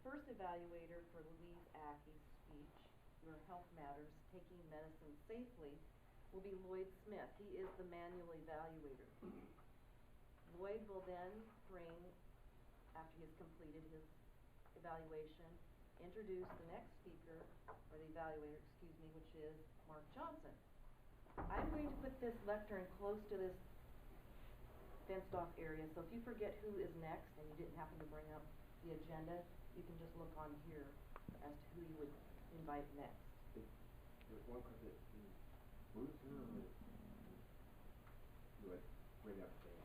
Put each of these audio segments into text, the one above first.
first evaluator for Louise Ackey's speech, Your Health Matters, Taking Medicine Safely, will be Lloyd Smith. He is the manual evaluator. Lloyd will then bring, after he has completed his evaluation, introduce the next speaker, or the evaluator, excuse me, which is Mark Johnson. I'm going to put this lectern close to this fenced off area, so if you forget who is next and you didn't happen to bring up the agenda, you can just look on here as to who you would invite next. There's one question. Bruce or do I bring up Dave?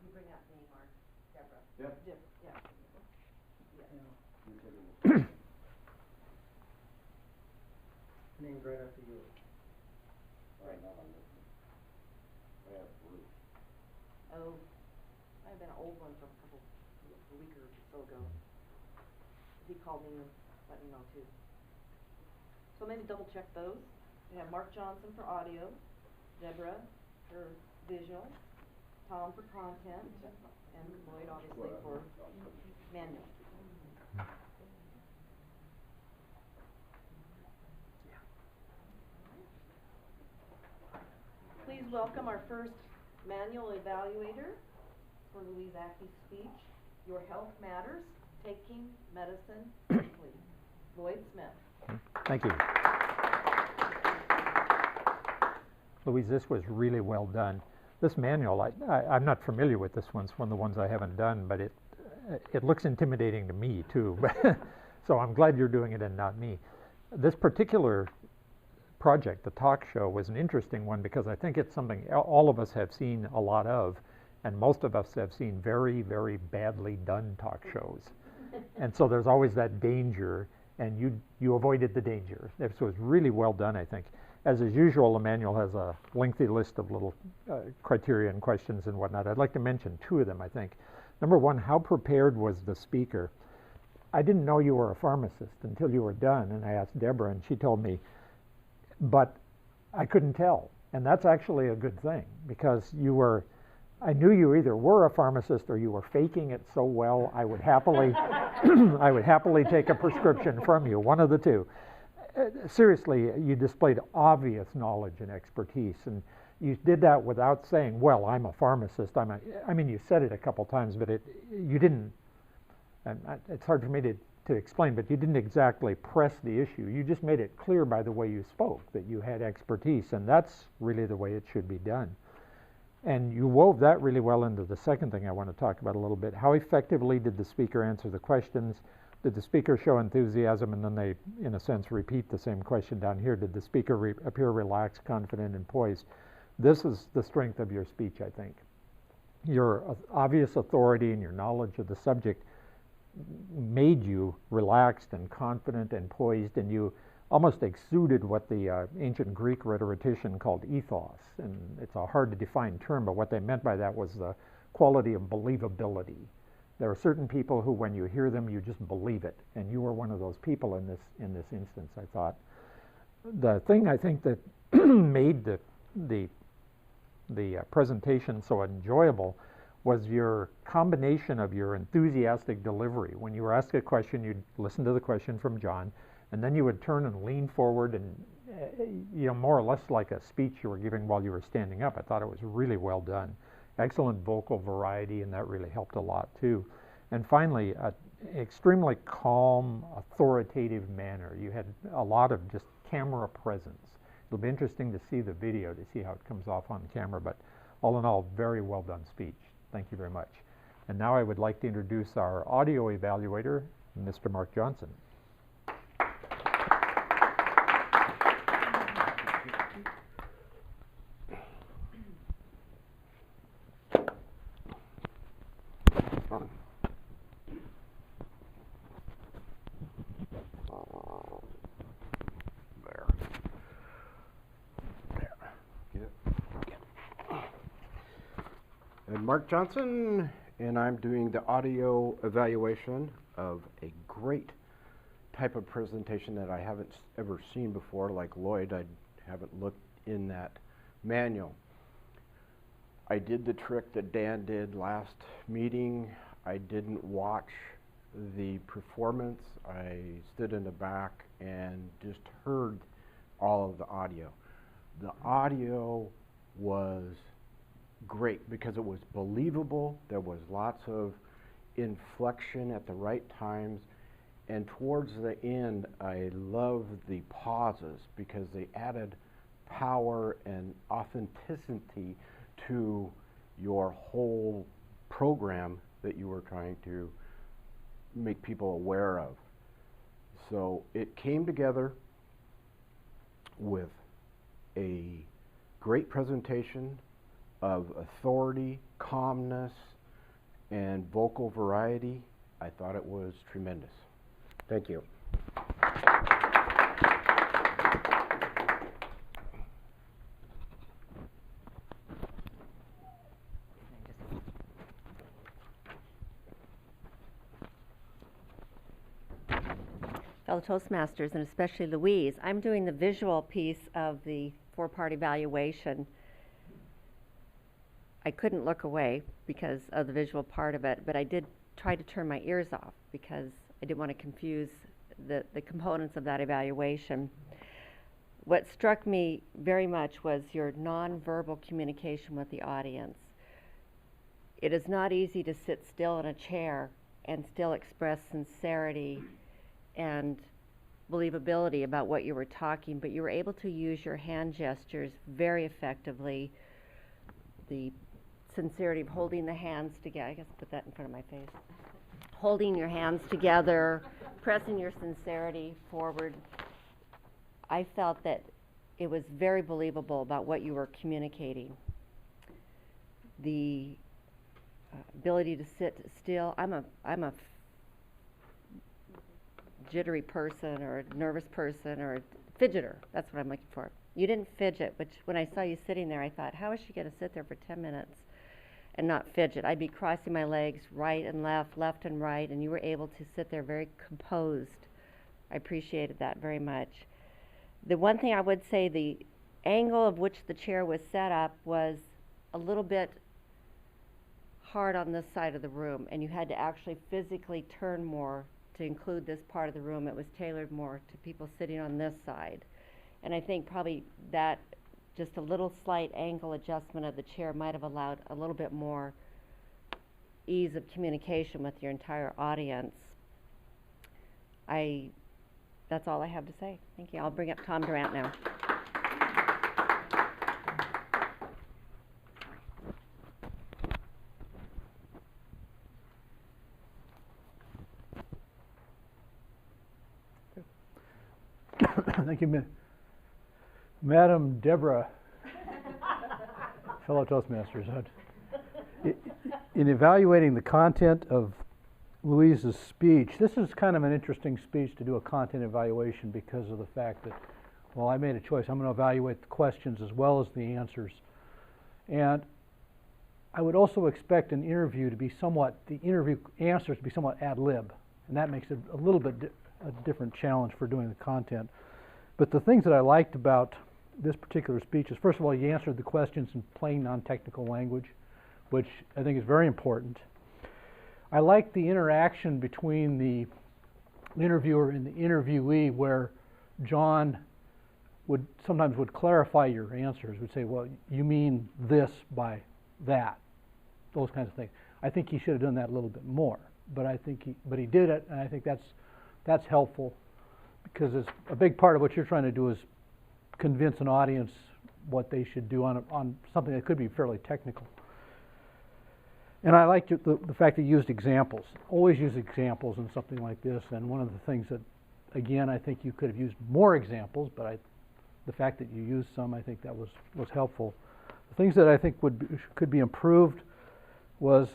You bring up me, Mark. Deborah. Yeah. Yeah. Name's right after you. Right now I'm listening. I have Bruce. Oh, I've been an old one from a week or so ago. He called me and let me know too. So maybe double check those. We have Mark Johnson for audio, Deborah for visual, Tom for content, and Lloyd obviously for manual. Please welcome our first manual evaluator for Louise Ackey's speech, Your Health Matters, Taking Medicine Safely, Lloyd Smith. Thank you. Louise, this was really well done. This manual, I'm not familiar with this one. It's one of the ones I haven't done, but it looks intimidating to me too. So I'm glad you're doing it and not me. This particular project, the talk show, was an interesting one because I think it's something all of us have seen a lot of, and most of us have seen very, very badly done talk shows. And so there's always that danger, and you avoided the danger. This was really well done, I think. As is usual, the manual has a lengthy list of little criteria and questions and whatnot. I'd like to mention two of them, I think. Number one, how prepared was the speaker? I didn't know you were a pharmacist until you were done, and I asked Deborah, and she told me, but I couldn't tell. And that's actually a good thing, because I knew you either were a pharmacist or you were faking it so well, I would happily, I would happily take a prescription from you, one of the two. Seriously, you displayed obvious knowledge and expertise, and you did that without saying, well, I'm a pharmacist. I mean, you said it a couple times, but you didn't, and it's hard for me to explain, but you didn't exactly press the issue. You just made it clear by the way you spoke that you had expertise, and that's really the way it should be done. And you wove that really well into the second thing I want to talk about a little bit. How effectively did the speaker answer the questions? Did the speaker show enthusiasm, and then they, in a sense, repeat the same question down here? Did the speaker appear relaxed, confident, and poised? This is the strength of your speech, I think. Your obvious authority and your knowledge of the subject made you relaxed and confident and poised, and you almost exuded what the ancient Greek rhetorician called ethos. And it's a hard to define term, but what they meant by that was the quality of believability. There are certain people who, when you hear them, you just believe it, and you were one of those people in this instance, I thought. The thing I think that made the presentation so enjoyable was your combination of your enthusiastic delivery. When you were asked a question, you'd listen to the question from John, and then you would turn and lean forward and, more or less like a speech you were giving while you were standing up. I thought it was really well done. Excellent vocal variety, and that really helped a lot too. And finally, an extremely calm, authoritative manner. You had a lot of just camera presence. It'll be interesting to see the video to see how it comes off on camera, but all in all, very well done speech. Thank you very much. And now I would like to introduce our audio evaluator, Mr. Mark Johnson. Mark Johnson, and I'm doing the audio evaluation of a great type of presentation that I haven't ever seen before. Like Lloyd, I haven't looked in that manual. I did the trick that Dan did last meeting. I didn't watch the performance. I stood in the back and just heard all of the audio. The audio was great because it was believable. There was lots of inflection at the right times. And towards the end, I loved the pauses because they added power and authenticity to your whole program that you were trying to make people aware of. So it came together with a great presentation of authority, calmness, and vocal variety. I thought it was tremendous. Thank you. Fellow Toastmasters, and especially Louise, I'm doing the visual piece of the four-part evaluation. I couldn't look away because of the visual part of it, but I did try to turn my ears off because I didn't want to confuse the components of that evaluation. What struck me very much was your nonverbal communication with the audience. It is not easy to sit still in a chair and still express sincerity and believability about what you were talking, but you were able to use your hand gestures very effectively. The sincerity of holding the hands together, I guess put that in front of my face. Holding your hands together, pressing your sincerity forward. I felt that it was very believable about what you were communicating. The ability to sit still. I'm a jittery person or a nervous person or a fidgeter. That's what I'm looking for. You didn't fidget, which when I saw you sitting there, I thought, how is she going to sit there for 10 minutes and not fidget? I'd be crossing my legs right and left and right, and you were able to sit there very composed. I appreciated that very much. The one thing I would say, the angle of which the chair was set up was a little bit hard on this side of the room, and you had to actually physically turn more to include this part of the room. It was tailored more to people sitting on this side. And I think probably that just a little slight angle adjustment of the chair might have allowed a little bit more ease of communication with your entire audience. That's all I have to say. Thank you. I'll bring up Tom Durant now. Thank you, Madam Deborah, fellow Toastmasters. In evaluating the content of Louise's speech, this is kind of an interesting speech to do a content evaluation because of the fact that, well, I made a choice. I'm going to evaluate the questions as well as the answers. And I would also expect an interview to be somewhat, the interview answers to be somewhat ad lib. And that makes it a little bit a different challenge for doing the content. But the things that I liked about this particular speech is, first of all, you answered the questions in plain, non-technical language, which I think is very important. I like the interaction between the interviewer and the interviewee, where John sometimes would clarify your answers, would say, well, you mean this by that, those kinds of things. I think he should have done that a little bit more, but he did it, and I think that's helpful, because it's a big part of what you're trying to do is convince an audience what they should do on something that could be fairly technical. And I liked the fact that you used examples. Always use examples in something like this. And one of the things that, again, I think you could have used more examples, but the fact that you used some, I think that was helpful. The things that I think could be improved was,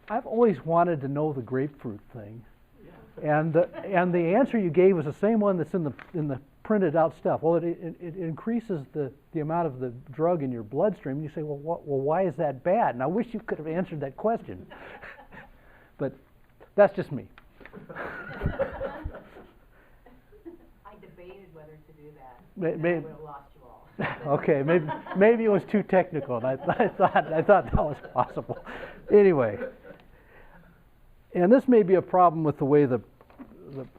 I've always wanted to know the grapefruit thing. And the answer you gave was the same one that's in the printed out stuff. Well, it increases the amount of the drug in your bloodstream. You say, well, why is that bad? And I wish you could have answered that question. But that's just me. I debated whether to do that. Maybe, I would have lost you all. Okay, maybe it was too technical, and I thought that was possible. Anyway, And this may be a problem with the way the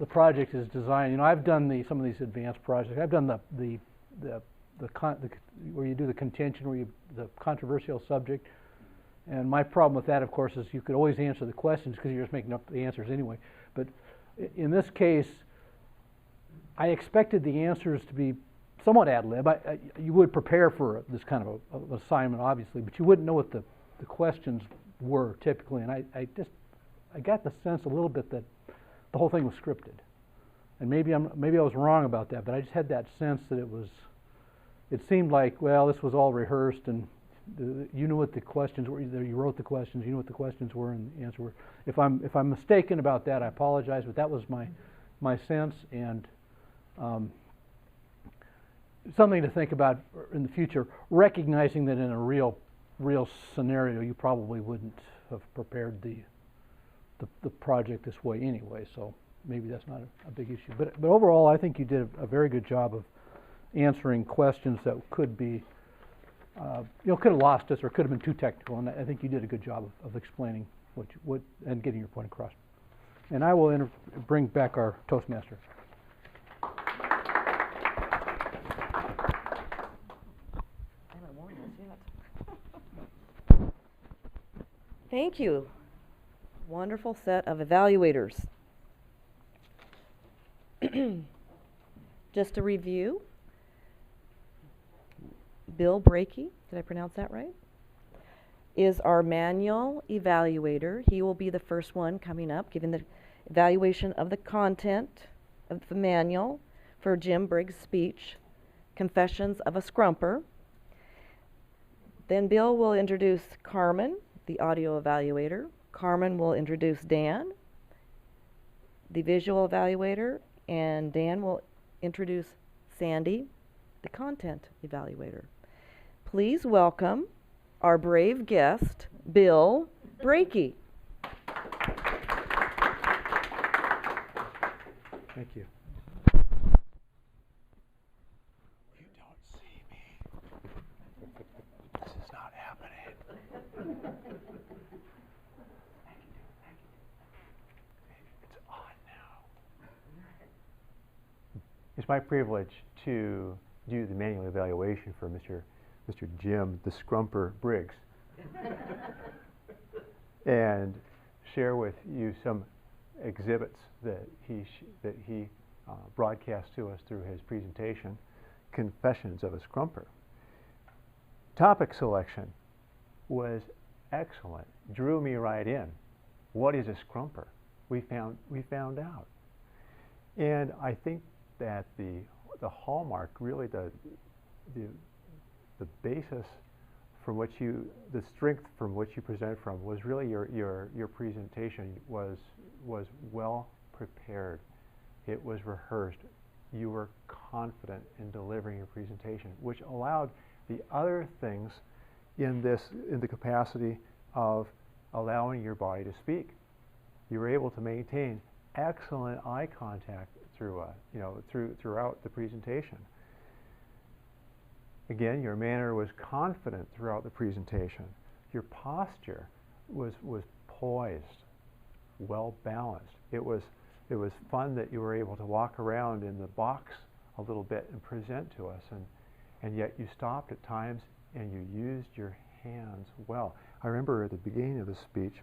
project is designed. You know, I've done some of these advanced projects. I've done where you do the contention, the controversial subject. And my problem with that, of course, is you could always answer the questions because you're just making up the answers anyway. But in this case, I expected the answers to be somewhat ad lib. You would prepare for this kind of assignment, obviously, but you wouldn't know what the questions were typically. And I got the sense a little bit that the whole thing was scripted. And maybe I was wrong about that, but I just had that sense that it seemed like, well, this was all rehearsed, and you knew what the questions were. Either you wrote the questions, you knew what the questions were, and the answer were. If I'm mistaken about that, I apologize, but that was my sense, and something to think about in the future, recognizing that in a real scenario, you probably wouldn't have prepared the project this way anyway, so maybe that's not a big issue. But overall, I think you did a very good job of answering questions that could be, could have lost us or could have been too technical, and I think you did a good job of explaining what and getting your point across. And I will bring back our Toastmaster. I haven't worn this yet. Thank you. Wonderful set of evaluators. Just a review. Bill Brakey, did I pronounce that right? Is our manual evaluator. He will be the first one coming up, giving the evaluation of the content of the manual for Jim Briggs' speech, Confessions of a Scrumper. Then Bill will introduce Carmen, the audio evaluator. Carmen will introduce Dan, the visual evaluator, and Dan will introduce Sandy, the content evaluator. Please welcome our brave guest, Bill Brakey. Thank you. You don't see me. This is not happening. It's on now. It's my privilege to do the manual evaluation for Mr. Jim, the Scrumper Briggs, and share with you some exhibits that he broadcast to us through his presentation, Confessions of a Scrumper. Topic selection was excellent, drew me right in. What is a scrumper? We found out, and I think that the hallmark, really the basis from which the strength from which you presented from was really your presentation was well prepared. It was rehearsed. You were confident in delivering your presentation, which allowed the other things in the capacity of allowing your body to speak. You were able to maintain excellent eye contact throughout the presentation. Again, your manner was confident throughout the presentation. Your posture was poised, well balanced. It was fun that you were able to walk around in the box a little bit and present to us, and yet you stopped at times and you used your hands well. I remember at the beginning of the speech,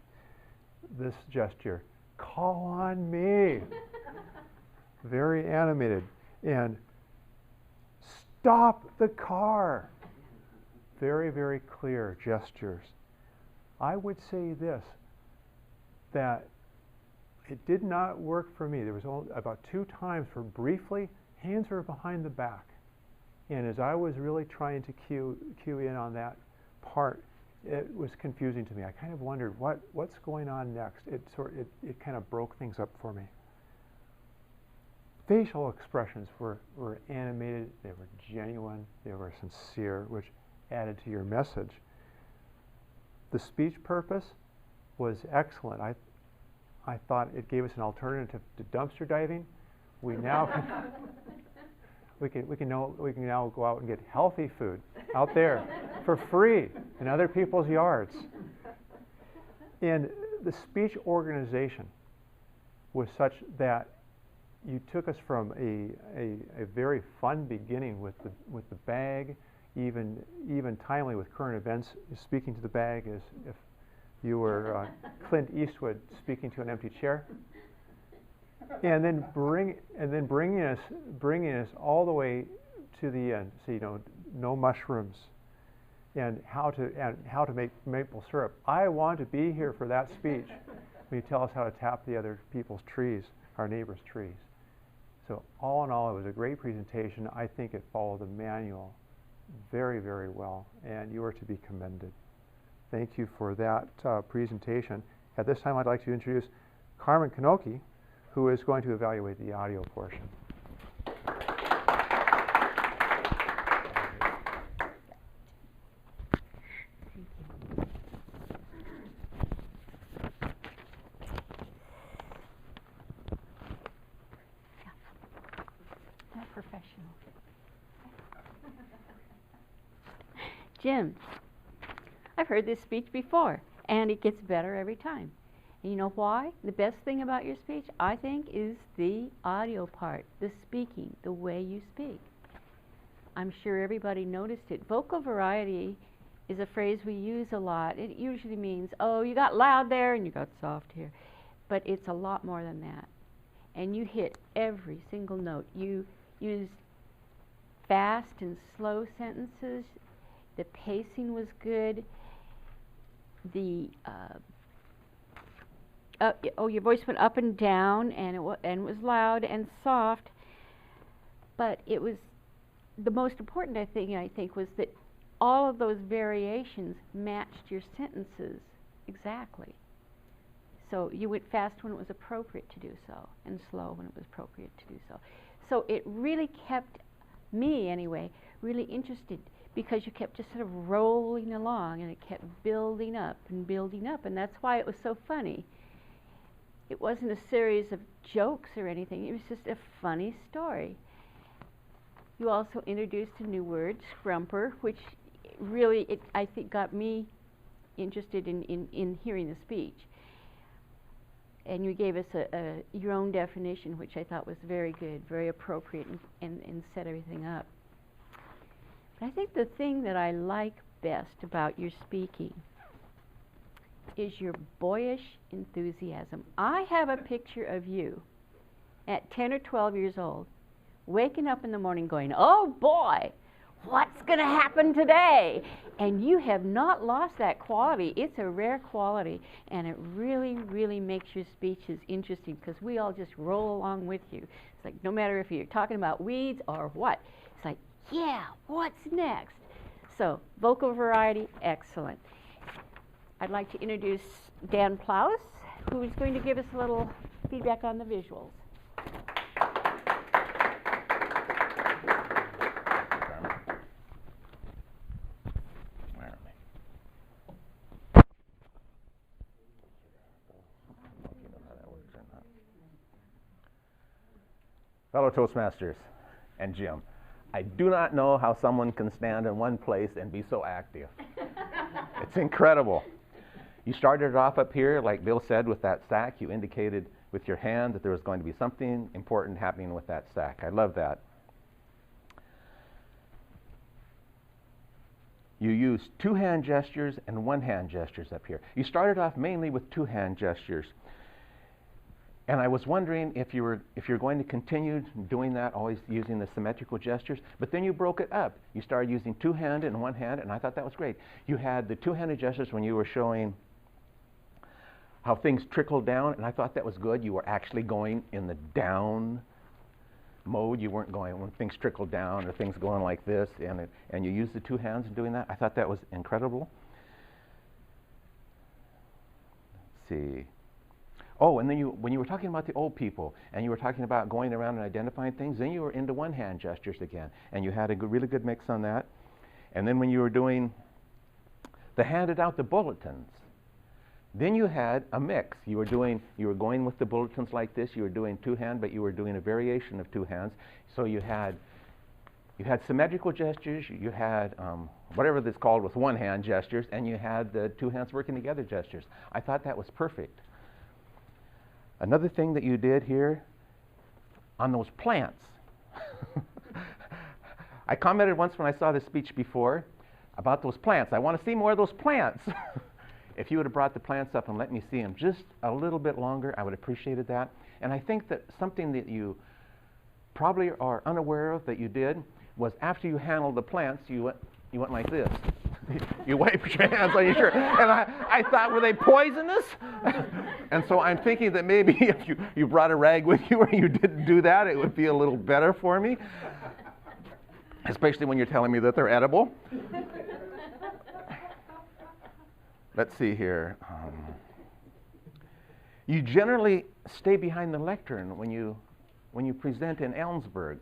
this gesture, "Call on me," very animated, and "Stop the car," very, very clear gestures. I would say this, that it did not work for me. There was only about 2 times where briefly hands were behind the back, and as I was really trying to cue in on that part, it was confusing to me. I kind of wondered what's going on next. It kind of broke things up for me. Facial expressions were animated, they were genuine, they were sincere, which added to your message. The speech purpose was excellent. I thought it gave us an alternative to dumpster diving. We now can now go out and get healthy food out there for free in other people's yards. And the speech organization was such that you took us from a very fun beginning with the bag, even timely with current events, speaking to the bag as if you were Clint Eastwood speaking to an empty chair, and then bringing us all the way to the end. So, you know, no mushrooms, and how to make maple syrup. I want to be here for that speech when you tell us how to tap the other people's trees, our neighbors' trees. So all in all, it was a great presentation. I think it followed the manual very, very well, and you are to be commended. Thank you for that presentation. At this time, I'd like to introduce Carmen Kanoki, who is going to evaluate the audio portion. Professional. Jim, I've heard this speech before, and it gets better every time. And you know why? The best thing about your speech, I think, is the audio part, the speaking, the way you speak. I'm sure everybody noticed it. Vocal variety is a phrase we use a lot. It usually means, oh, you got loud there and you got soft here. But it's a lot more than that. And you hit every single note. You use fast and slow sentences. The pacing was good. The your voice went up and down, and it was loud and soft. But it was the most important thing I think was that all of those variations matched your sentences exactly. So you went fast when it was appropriate to do so, and slow when it was appropriate to do so. So it really kept me, anyway, really interested, because you kept just sort of rolling along, and it kept building up, and that's why it was so funny. It wasn't a series of jokes or anything. It was just a funny story. You also introduced a new word, scrumper, which really, I think, got me interested in hearing the speech. And you gave us your own definition, which I thought was very good, very appropriate, and set everything up. But I think the thing that I like best about your speaking is your boyish enthusiasm. I have a picture of you at 10 or 12 years old, waking up in the morning going, oh boy, what's going to happen today? And you have not lost that quality. It's a rare quality, and it really, really makes your speeches interesting, because we all just roll along with you. It's like, no matter if you're talking about weeds or what, it's like, yeah, what's next? So, vocal variety, excellent. I'd like to introduce Dan Plaus, who is going to give us a little feedback on the visuals. Fellow Toastmasters and Jim, I do not know how someone can stand in one place and be so active. It's incredible. You started off up here, like Bill said, with that sack. You indicated with your hand that there was going to be something important happening with that sack. I love that. You used two hand gestures and one hand gestures up here. You started off mainly with two hand gestures. And I was wondering if you're going to continue doing that, always using the symmetrical gestures, but then you broke it up. You started using two-handed and one-hand, and I thought that was great. You had the two-handed gestures when you were showing how things trickled down, and I thought that was good. You were actually going in the down mode. You weren't going when things trickled down or things going like this, and you used the two hands in doing that. I thought that was incredible. Let's see. Oh, and then when you were talking about the old people, and you were talking about going around and identifying things, then you were into one-hand gestures again, and you had a really good mix on that. And then when you were doing handed out the bulletins, then you had a mix. You were going with the bulletins like this. You were doing two-hand, but you were doing a variation of two hands. So you had You had symmetrical gestures, you had whatever that's called with one hand gestures, and you had the two hands working together gestures. I thought that was perfect. Another thing that you did here on those plants. I commented once when I saw this speech before about those plants. I want to see more of those plants. If you would have brought the plants up and let me see them just a little bit longer, I would have appreciated that. And I think that something that you probably are unaware of that you did was after you handled the plants, you went like this. You wiped your hands on your shirt. And I thought, were they poisonous? And so I'm thinking that maybe if you brought a rag with you or you didn't do that, it would be a little better for me. Especially when you're telling me that they're edible. Let's see here. You generally stay behind the lectern when you present in Ellensburg.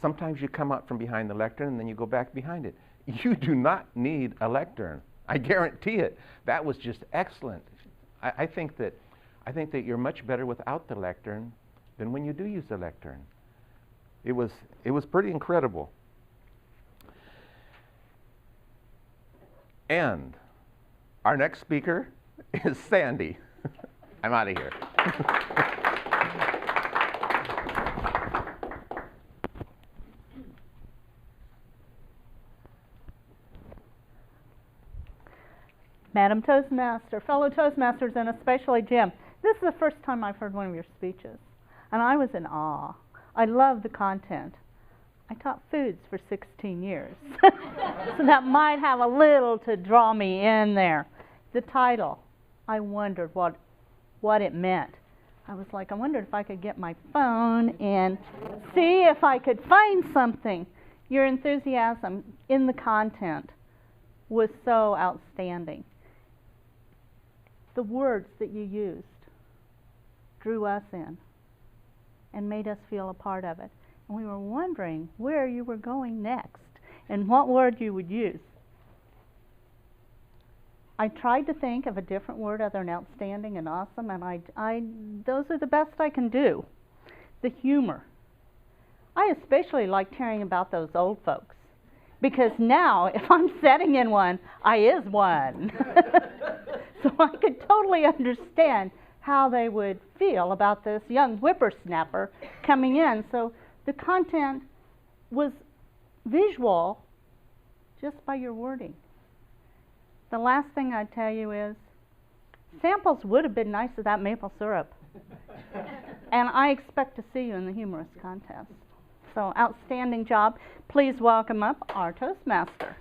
Sometimes you come up from behind the lectern and then you go back behind it. You do not need a lectern. I guarantee it. That was just excellent. I think that you're much better without the lectern than when you do use the lectern. It was pretty incredible. And our next speaker is Sandy. I'm out of here. Madam Toastmaster, fellow Toastmasters, and especially Jim, this is the first time I've heard one of your speeches, and I was in awe. I love the content. I taught foods for 16 years, so that might have a little to draw me in there. The title, I wondered what it meant. I was like, I wondered if I could get my phone and see if I could find something. Your enthusiasm in the content was so outstanding. The words that you used drew us in and made us feel a part of it. And we were wondering where you were going next and what word you would use. I tried to think of a different word other than outstanding and awesome, and those are the best I can do. The humor. I especially liked hearing about those old folks, because now, if I'm sitting in one, I is one. So I could totally understand how they would feel about this young whippersnapper coming in. So the content was visual just by your wording. The last thing I'd tell you is samples would have been nice of that maple syrup. And I expect to see you in the humorous contest. So outstanding job. Please welcome up our Toastmaster.